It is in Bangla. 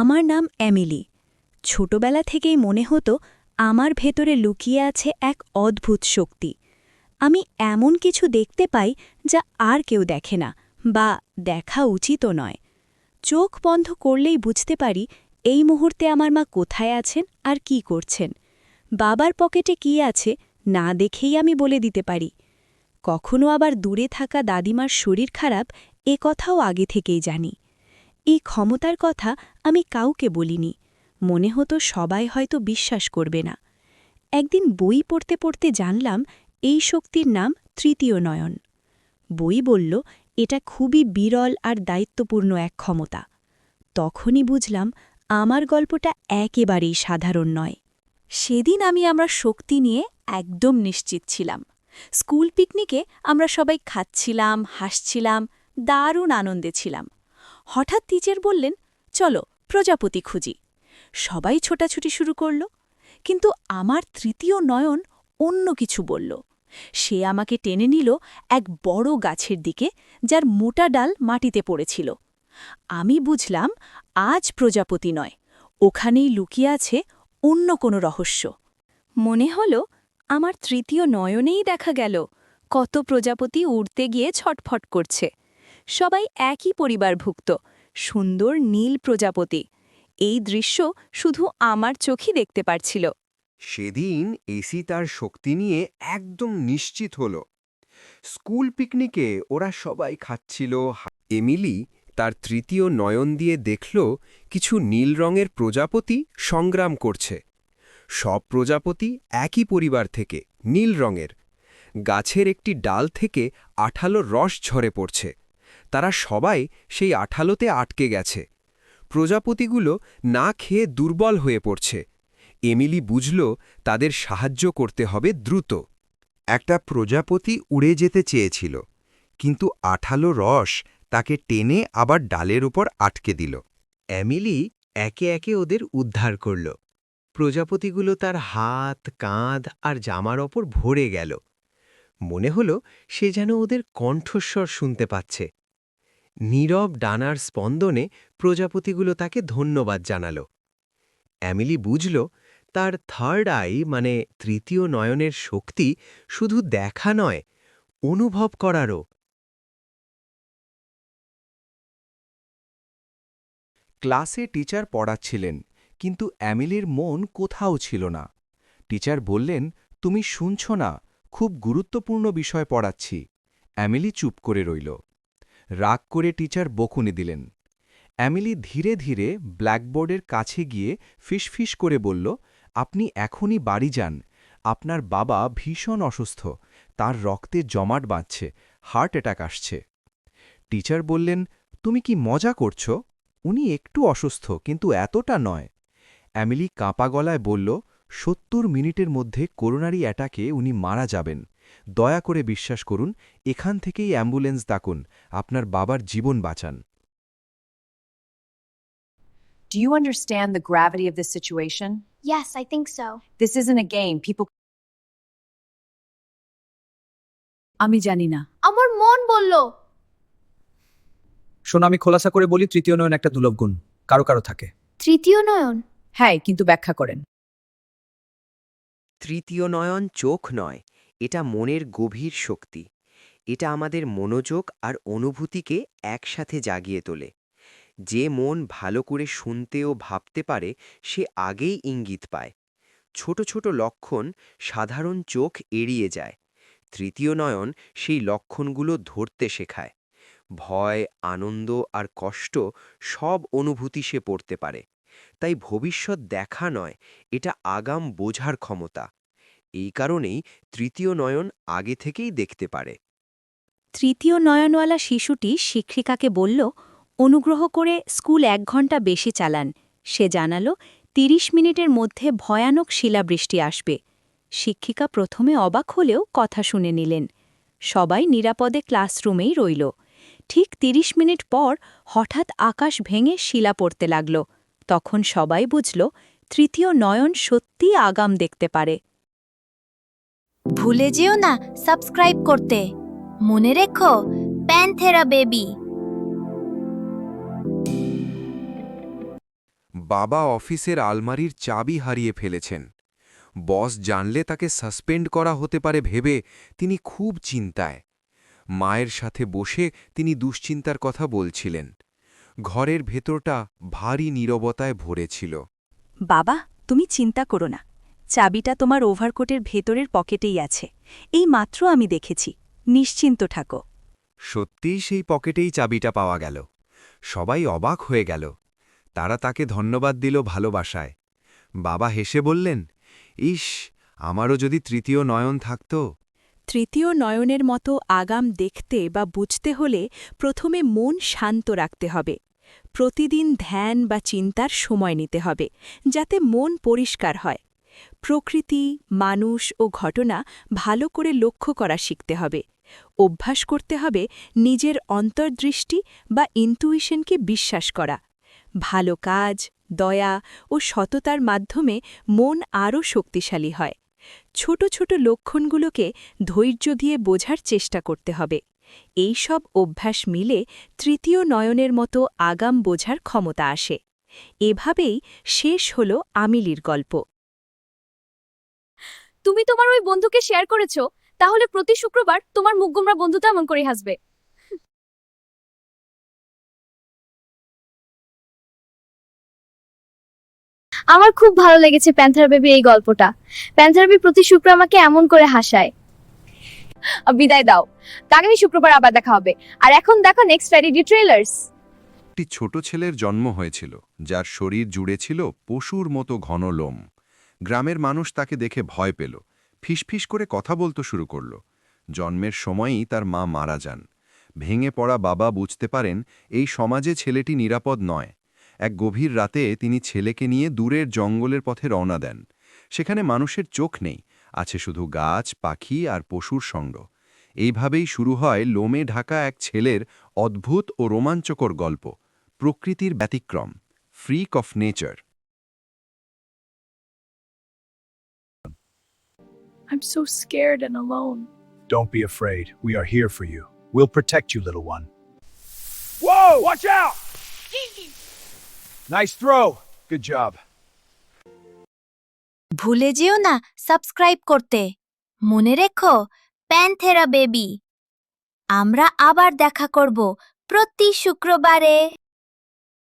আমার নাম এমিলি। ছোটবেলা থেকেই মনে হতো আমার ভেতরে লুকিয়ে আছে এক অদ্ভুত শক্তি। আমি এমন কিছু দেখতে পাই যা আর কেউ দেখে না, বা দেখা উচিতও নয়। চোখ বন্ধ করলেই বুঝতে পারি এই মুহূর্তে আমার মা কোথায় আছেন আর কি করছেন। বাবার পকেটে কি আছে না দেখেই আমি বলে দিতে পারি। কখনো আবার দূরে থাকা দাদিমার শরীর খারাপ, এ কথাও আগে থেকেই জানি। এই ক্ষমতার কথা আমি কাউকে বলিনি, মনে হতো সবাই হয়তো বিশ্বাস করবে না। একদিন বই পড়তে পড়তে জানলাম এই শক্তির নাম তৃতীয় নয়ন। বই বলল এটা খুবই বিরল আর দায়িত্বপূর্ণ এক ক্ষমতা। তখনই বুঝলাম আমার গল্পটা একেবারেই সাধারণ নয়। সেদিন আমি আমার শক্তি নিয়ে একদম নিশ্চিত ছিলাম। স্কুল পিকনিকে আমরা সবাই খাচ্ছিলাম, হাসছিলাম, দারুণ আনন্দে ছিলাম। হঠাৎ টিচার বললেন, চলো প্রজাপতি খুঁজি। সবাই ছোটাছুটি শুরু করল, কিন্তু আমার তৃতীয় নয়ন অন্য কিছু বলল। সে আমাকে টেনে নিল এক বড় গাছের দিকে, যার মোটা ডাল মাটিতে পড়েছিল। আমি বুঝলাম আজ প্রজাপতি নয়, ওখানেই লুকিয়ে আছে অন্য কোনো রহস্য। মনে হল আমার তৃতীয় নয়নেই দেখা গেল কত প্রজাপতি উড়তে গিয়ে ছটফট করছে। সবাই একই পরিবারভুক্ত, সুন্দর নীল প্রজাপতি। এই দৃশ্য শুধু আমার চোখই দেখতে পারছিল। সেদিন এসি তার শক্তি নিয়ে একদম নিশ্চিত হল। স্কুল পিকনিকে ওরা সবাই খাচ্ছিল। এমিলি তার তৃতীয় নয়ন দিয়ে দেখল কিছু নীল রঙের প্রজাপতি সংগ্রাম করছে। সব প্রজাপতি একই পরিবার থেকে, নীল রঙের। গাছের একটি ডাল থেকে আঠালো রস ঝরে পড়ছে। তারা সবাই সেই আঠালোতে আটকে গেছে। প্রজাপতিগুলো না খেয়ে দুর্বল হয়ে পড়ছে। এমিলি বুঝল তাদের সাহায্য করতে হবে দ্রুত। একটা প্রজাপতি উড়ে যেতে চেয়েছিল, কিন্তু আঠালো রস তাকে টেনে আবার ডালের উপর আটকে দিল। এমিলি একে একে ওদের উদ্ধার করল। প্রজাপতিগুলো তার হাত, কাঁধ আর জামার ওপর ভরে গেল। মনে হল সে যেন ওদের কণ্ঠস্বর শুনতে পাচ্ছে। নীরব ডানার স্পন্দনে প্রজাপতিগুলো তাকে ধন্যবাদ জানাল। এমিলি বুঝল তার থার্ড আই মানে তৃতীয় নয়নের শক্তি শুধু দেখা নয়, অনুভব করারও। ক্লাসে টিচার পড়াচ্ছিলেন, কিন্তু এমিলির মন কোথাও ছিল না। টিচার বললেন, তুমি শুনছ না, খুব গুরুত্বপূর্ণ বিষয় পড়াচ্ছি। এমিলি চুপ করে রইল। রাগ করে টিচার বকুনি দিলেন। এমিলি ধীরে ধীরে ব্ল্যাকবোর্ডের কাছে গিয়ে ফিসফিস করে বলল, আপনি এখনই বাড়ি যান। আপনার বাবা ভীষণ অসুস্থ, তার রক্তে জমাট বাঁধছে, হার্ট অ্যাটাক আসছে। টিচার বললেন, তুমি কি মজা করছ? উনি একটু অসুস্থ, কিন্তু এতটা নয়। এমিলি কাঁপা গলায় বলল, ৭০ মিনিটের মধ্যে করোনারি অ্যাটাকে উনি মারা যাবেন। দয়া করে বিশ্বাস করুন, এখান থেকেই অ্যাম্বুলেন্স ডাকুন, আপনার বাবার জীবন বাঁচান। Do you understand the gravity of this situation? Yes, I think so. This isn't a game. People. আমি জানি না। আমার মন বলল। শোনো, আমি খোলাসা করে বলি, তৃতীয় নয়ন একটা দুর্লভ গুণ, কারো কারো থাকে। তৃতীয় নয়ন? হ্যাঁ, কিন্তু ব্যাখ্যা করেন। তৃতীয় নয়ন চোখ নয়, এটা মনের গভীর শক্তি। এটা আমাদের মনোযোগ আর অনুভূতিকে একসাথে জাগিয়ে তোলে। যে মন ভালো করে শুনতে ও ভাবতে পারে সে আগেই ইঙ্গিত পায়। ছোট ছোট লক্ষণ সাধারণ চোখ এড়িয়ে যায়। তৃতীয় নয়ন সেই লক্ষণগুলো ধরতে শেখায়। ভয়, আনন্দ আর কষ্ট সব অনুভূতি সে পড়তে পারে। তাই ভবিষ্যৎ দেখা নয়, এটা আগাম বোঝার ক্ষমতা। এই কারণেই তৃতীয় নয়ন আগে থেকেই দেখতে পারে। তৃতীয় নয়নওয়ালা শিশুটি শিক্ষিকাকে বলল, অনুগ্রহ করে স্কুল ১ ঘন্টা বেশি চালান। সে জানালো ৩০ মিনিটের মধ্যে ভয়ানক শিলাবৃষ্টি আসবে। শিক্ষিকা প্রথমে অবাক হলেও কথা শুনে নিলেন। সবাই নিরাপদে ক্লাসরুমেই রইল। ঠিক ৩০ মিনিট পর হঠাৎ আকাশ ভেঙে শিলা পড়তে লাগল। তখন সবাই বুঝল তৃতীয় নয়ন সত্যিই আগাম দেখতে পারে। ভুলে যেও না সাবস্ক্রাইব করতে। মনে রেখো, প্যান্থেরা বেবি। বাবা অফিসের আলমারির চাবি হারিয়ে ফেলেছেন। বস জানলে তাকে সাসপেন্ড করা হতে পারে ভেবে তিনি খুব চিন্তায়। মায়ের সাথে বসে তিনি দুশ্চিন্তার কথা বলছিলেন। ঘরের ভেতরটা ভারী নীরবতায় ভরেছিল। বাবা, তুমি চিন্তা করো না। চাবিটা তোমার ওভারকোটের ভেতরের পকেটেই আছে। এই মাত্র আমি দেখেছি। নিশ্চিন্ত থাকো। সত্যিই সেই পকেটেই চাবিটা পাওয়া গেল। সবাই অবাক হয়ে গেল। তারা তাকে ধন্যবাদ দিল ভালোবাসায়। বাবা হেসে বললেন, ইস, আমারও যদি তৃতীয় নয়ন থাকত। তৃতীয় নয়নের মতো আগাম দেখতে বা বুঝতে হলে প্রথমে মন শান্ত রাখতে হবে। প্রতিদিন ধ্যান বা চিন্তার সময় নিতে হবে, যাতে মন পরিষ্কার হয়। প্রকৃতি, মানুষ ও ঘটনা ভালো করে লক্ষ্য করা শিখতে হবে। অভ্যাস করতে হবে নিজের অন্তর্দৃষ্টি বা ইনটুইশনকে বিশ্বাস করা। ভালো কাজ, দয়া ও সততার মাধ্যমে মন আরও শক্তিশালী হয়। ছোট ছোট লক্ষণগুলোকে ধৈর্য দিয়ে বোঝার চেষ্টা করতে হবে। এই সব অভ্যাস মিলে তৃতীয় নয়নের মতো আগাম বোঝার ক্ষমতা আসে। এভাবেই শেষ হল আমিলির গল্প। তুমি তোমার ওই বন্ধুকে শেয়ার করেছো, তাহলে প্রতি শুক্রবার তোমার মুখগোমরা বন্ধুটা এমন করে হাসবে। আমার খুব ভালো লেগেছে প্যান্থার বেবি এই গল্পটা। প্যান্থার বেবি প্রতি শুক্র আমাকে এমন করে হাসায়। বিদায় দাও, আগামী শুক্রবার আবার দেখা হবে। আর এখন দেখো নেক্সট ফ্রাইডে ট্রেলার্স। একটি ছোট ছেলের জন্ম হয়েছিল, যার শরীর জুড়ে ছিল পশুর মতো ঘন লোম। গ্রামের মানুষ তাকে দেখে ভয় পেল, ফিসফিস করে কথা বলতে শুরু করল। জন্মের সময়ই তার মা মারা যান। ভেঙে পড়া বাবা বুঝতে পারেন এই সমাজে ছেলেটি নিরাপদ নয়। এক গভীর রাতে তিনি ছেলেকে নিয়ে দূরের জঙ্গলের পথে রওনা দেন। সেখানে মানুষের চোখ নেই, আছে শুধু গাছ, পাখি আর পশুর সঙ্গ। এইভাবেই শুরু হয় লোমে ঢাকা এক ছেলের অদ্ভুত ও রোমাঞ্চকর গল্প, প্রকৃতির ব্যতিক্রম, freak of nature. I'm so scared and alone. Don't be afraid. We are here for you. We'll protect you, little one. Whoa! Watch out! Nice throw. Good job. ভুলে যেও না সাবস্ক্রাইব করতে। মনে রেখো, প্যান্থেরা বেবি। আমরা আবার দেখা করব প্রতি শুক্রবারে।